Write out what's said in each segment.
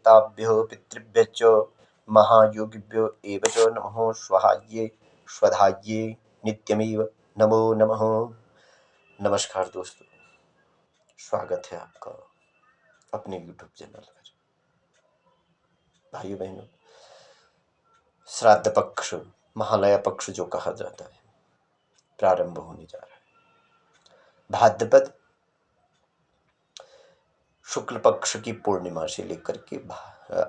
पिताभ्यो पितृभ्यश्च महायोगिभ्यो एव च नमः स्वाहायै स्वधायै नित्यमेव नमो नमः। नमस्कार दोस्तों, स्वागत है आपका अपने YouTube चैनल पर। भाइयों बहनों, श्राद्ध पक्ष, महालया पक्ष जो कहा जाता है, प्रारंभ होने जा रहा है। भाद्रपद शुक्ल पक्ष की पूर्णिमा से लेकर के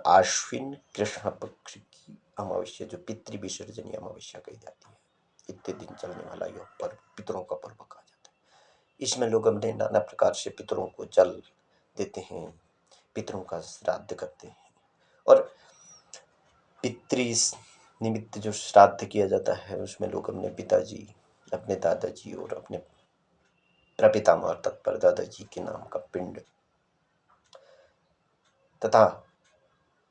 आश्विन कृष्ण पक्ष की अमावस्या, जो पितृ विसर्जनी अमावस्या कही जाती है, इतने दिन चलने वाला यह पर्व पितरों का पर्व कहा जाता है। इसमें लोग अपने नाना प्रकार से पितरों को जल देते हैं, पितरों का श्राद्ध करते हैं। और पितृ निमित्त जो श्राद्ध किया जाता है उसमें लोग अपने पिताजी, अपने दादाजी और अपने प्रपितामह अर्थात परदादाजी के नाम का पिंड तथा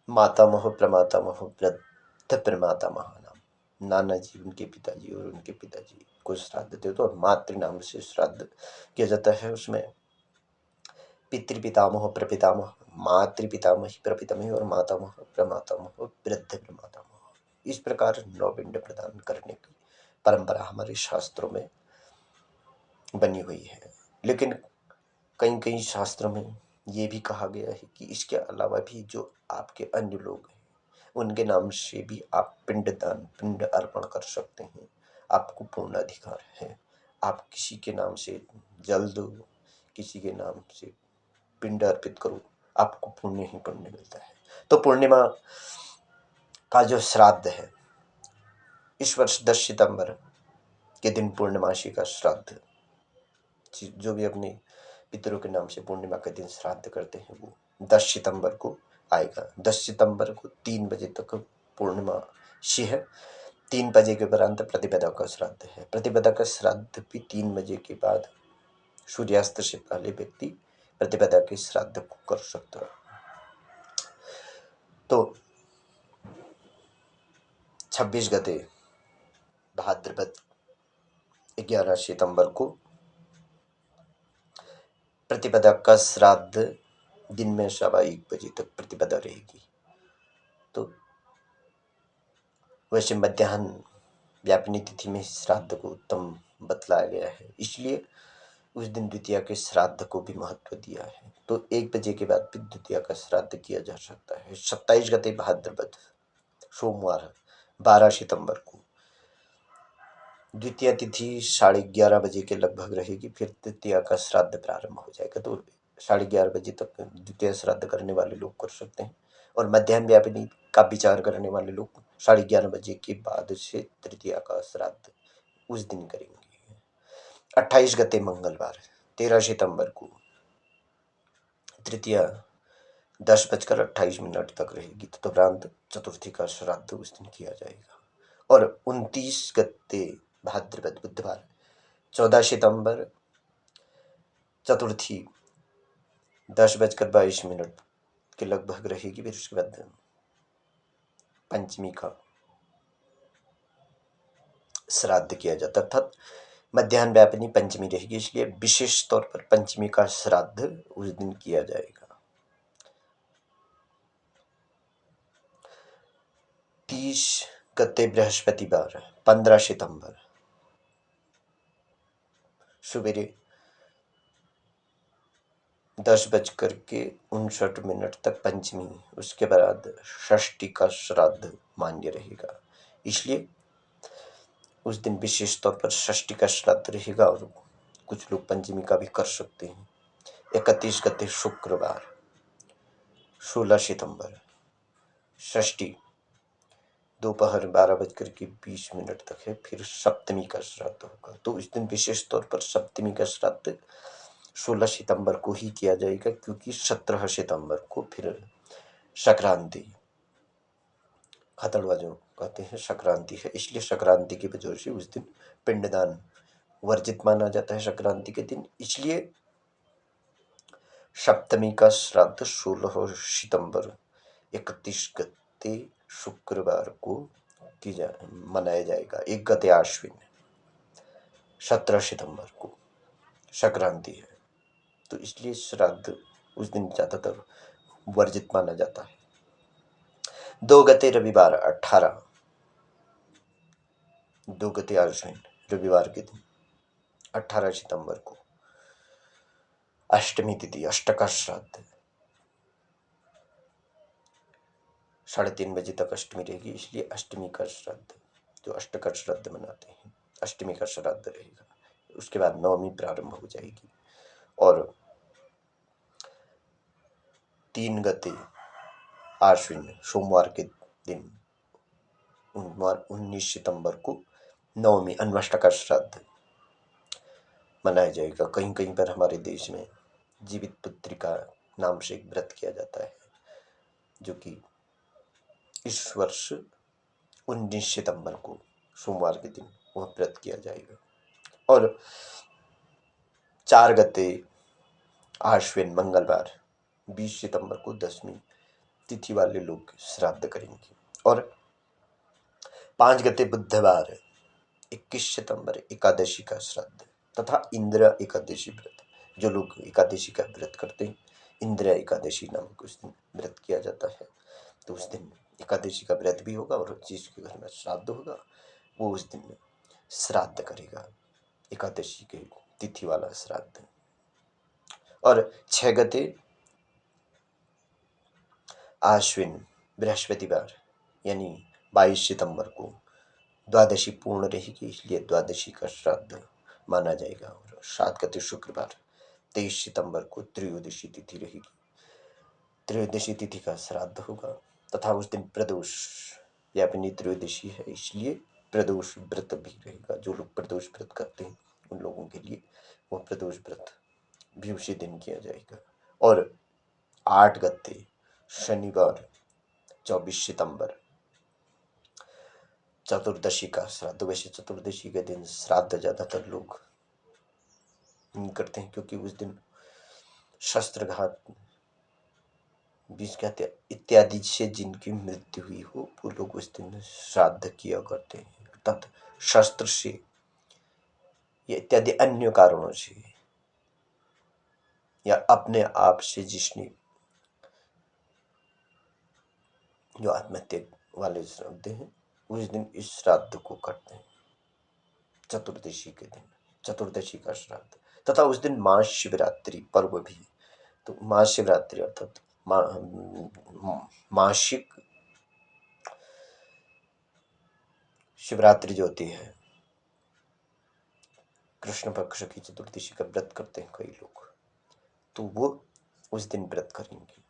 मातामह प्रमातामह वृद्ध प्रमातामह नाम नाना जी, उनके पिताजी और उनके पिताजी को श्राद्ध देते तो, और मातृ नाम से श्राद्ध किया जाता है। उसमें पितृपितामह प्रपितामह, मातृपितामह प्रपितामह और मातामह प्रमातामह वृद्ध प्रमातामह, इस प्रकार 9 पिंड प्रदान करने की परंपरा हमारे शास्त्रों में बनी हुई है। लेकिन कई कई शास्त्रों में ये भी कहा गया है कि इसके अलावा भी जो आपके अन्य लोग हैं उनके नाम से भी आप पिंडदान, पिंड अर्पण कर सकते हैं। आपको पूर्ण अधिकार है। आप किसी के नाम से जल दो, किसी के नाम से पिंड अर्पित करो, आपको पुण्य ही पुण्य मिलता है। तो पूर्णिमा का जो श्राद्ध है, इस वर्ष 10 सितंबर के दिन पूर्णमासी का श्राद्ध, जो भी अपने पितरों के नाम से पूर्णिमा के दिन श्राद्ध करते हैं वो 10 सितंबर को आएगा। 10 सितंबर को 3 बजे तक पूर्णिमासी है। 3 बजे के उपरांत प्रतिपदा का श्राद्ध है। प्रतिपदा का श्राद्ध भी 3 बजे के बाद, सूर्यास्त से पहले व्यक्ति प्रतिपदा के श्राद्ध को कर सकता है। तो 26 गते भाद्रपद 11 सितंबर को प्रतिपदा का श्राद्ध दिन में 1:15 बजे तक प्रतिपदा रहेगी। तो वैसे मध्याह्न व्यापिनी तिथि में श्राद्ध को उत्तम बतलाया गया है, इसलिए उस दिन द्वितीया के श्राद्ध को भी महत्व दिया है। तो 1 बजे के बाद भी द्वितीया का श्राद्ध किया जा सकता है। 27 गते भाद्रपद सोमवार 12 सितंबर को द्वितीय तिथि 11:30 बजे के लगभग रहेगी। फिर तृतीया का श्राद्ध प्रारंभ हो जाएगा। तो 11:30 बजे तक द्वितीय श्राद्ध करने वाले लोग कर सकते हैं, और मध्याह्न व्यापिनी का विचार करने वाले लोग 11:30 बजे के बाद से तृतीया का श्राद्ध उस दिन करेंगे। 28 गते मंगलवार 13 सितंबर को तृतीया 10:28 तक रहेगी। तदुपरांत चतुर्थी का श्राद्ध उस दिन किया जाएगा। और 29 गते भाद्रपद बुधवार 14 सितंबर चतुर्थी 10:22 के लगभग रहेगी। फिर उसके बाद पंचमी का श्राद्ध किया जाता, अर्थात मध्याह्न व्यापिनी पंचमी रहेगी, इसलिए विशेष तौर पर पंचमी का श्राद्ध उस दिन किया जाएगा। 30 गते बृहस्पतिवार 15 सितंबर सुबेरे 10:59 तक पंचमी, उसके बाद षष्ठी का श्राद्ध मान्य रहेगा, इसलिए उस दिन विशेष तौर पर षष्ठी का श्राद्ध रहेगा। और कुछ लोग पंचमी का भी कर सकते हैं। 31 गते शुक्रवार 16 सितंबर षष्ठी दोपहर 12:20 तक है। फिर सप्तमी का श्राद्ध होगा। तो इस दिन विशेष तौर पर सप्तमी का श्राद्ध 16 सितंबर को ही किया जाएगा, क्योंकि 17 सितंबर को फिर संक्रांति, खतड़वा जो कहते हैं संक्रांति है, इसलिए संक्रांति की वजह से उस दिन पिंडदान वर्जित माना जाता है संक्रांति के दिन। इसलिए सप्तमी का श्राद्ध 16 सितंबर 31 गते शुक्रवार को मनाया जाएगा। 1 गते आश्विन 17 सितंबर को संक्रांति है, तो इसलिए श्राद्ध उस दिन ज़्यादातर वर्जित माना जाता है। 2 गते रविवार 18, 2 गते आश्विन रविवार के दिन 18 सितंबर को अष्टमी तिथि, अष्टका श्राद्ध। 3:30 बजे तक अष्टमी रहेगी, इसलिए अष्टमी का श्राद्ध, जो अष्टका श्राद्ध मनाते हैं, अष्टमी का श्राद्ध रहेगा। उसके बाद नवमी प्रारंभ हो जाएगी और 3 गते आश्विन सोमवार के दिन 19 सितंबर को नवमी अन्वष्टका श्राद्ध मनाया जाएगा। कहीं कहीं पर हमारे देश में जीवित पुत्रिका नाम से एक व्रत किया जाता है, जो कि इस वर्ष 19 सितंबर को सोमवार के दिन वह व्रत किया जाएगा। और 4 गते आश्विन मंगलवार 20 सितंबर को 10वीं तिथि वाले लोग श्राद्ध करेंगे। और 5 गते बुधवार 21 सितंबर एकादशी का श्राद्ध तथा इंदिरा एकादशी व्रत, जो लोग एकादशी का व्रत करते हैं, इंदिरा एकादशी नामक उस दिन व्रत किया जाता है। तो उस दिन एकादशी का व्रत भी होगा और जिसके घर में श्राद्ध होगा वो उस दिन श्राद्ध करेगा, एकादशी के तिथि वाला श्राद्ध। और 6 गते आश्विन बृहस्पतिवार यानी 22 सितंबर को द्वादशी पूर्ण रहेगी, इसलिए द्वादशी का श्राद्ध माना जाएगा। और 7 गते शुक्रवार 23 सितंबर को त्रयोदशी तिथि रहेगी, त्रयोदशी तिथि का श्राद्ध होगा तथा उस दिन प्रदोष या अपनी त्रयोदशी है, इसलिए प्रदोष व्रत भी रहेगा। जो लोग प्रदोष व्रत करते हैं उन लोगों के लिए वो प्रदोष व्रत भी उसी दिन किया जाएगा। और 8 गते शनिवार 24 सितंबर चतुर्दशी का श्राद्ध। वैसे चतुर्दशी के दिन श्राद्ध ज्यादातर लोग नहीं करते हैं, क्योंकि उस दिन शस्त्रघात, विषघात इत्यादि से जिनकी मृत्यु हुई हो वो लोग उस दिन श्राद्ध किया करते हैं, अर्थात शस्त्र से या इत्यादि अन्य कारणों से या अपने आप से जिसने जो आत्महत्या वाले श्राद्ध हैं उस दिन इस श्राद्ध को करते हैं, चतुर्दशी के दिन, चतुर्दशी का श्राद्ध। तथा उस दिन महाशिवरात्रि पर्व भी, तो महाशिवरात्रि अर्थात मासिक शिवरात्रि जो होती है, कृष्ण पक्ष की चतुर्दशी का व्रत करते हैं कई लोग, तो वो उस दिन व्रत करेंगे।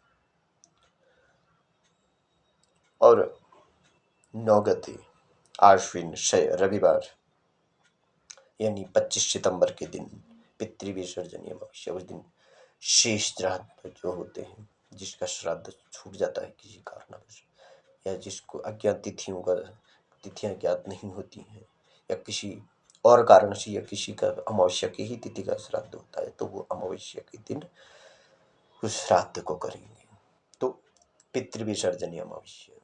और 9 गते आश्विन रविवार यानी 25 सितंबर के दिन पितृ विसर्जन अमावस्या, उस दिन शेष श्राद्ध जो होते हैं, जिसका श्राद्ध छूट जाता है किसी कारणवश या जिसको अज्ञात तिथियां ज्ञात नहीं होती हैं या किसी और कारण से या किसी का अमावस्या की ही तिथि का श्राद्ध होता है, तो वो अमावस्या के दिन उस श्राद्ध को करेंगे। तो पितृ विसर्जन अमावस्या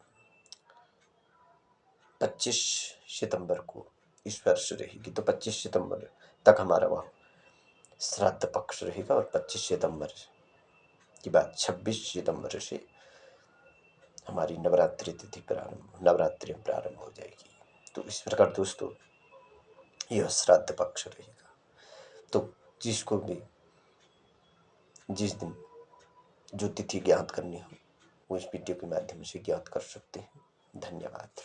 25 सितंबर को इस वर्ष रहेगी, तो 25 सितंबर तक हमारा वहाँ श्राद्ध पक्ष रहेगा और 25 सितंबर की बात 26 सितंबर से हमारी नवरात्रि तिथि नवरात्रि प्रारंभ हो जाएगी। तो इस प्रकार दोस्तों यह श्राद्ध पक्ष रहेगा। तो जिसको भी जिस दिन जो तिथि ज्ञात करनी हो वो इस वीडियो के माध्यम से ज्ञात कर सकते हैं। धन्यवाद।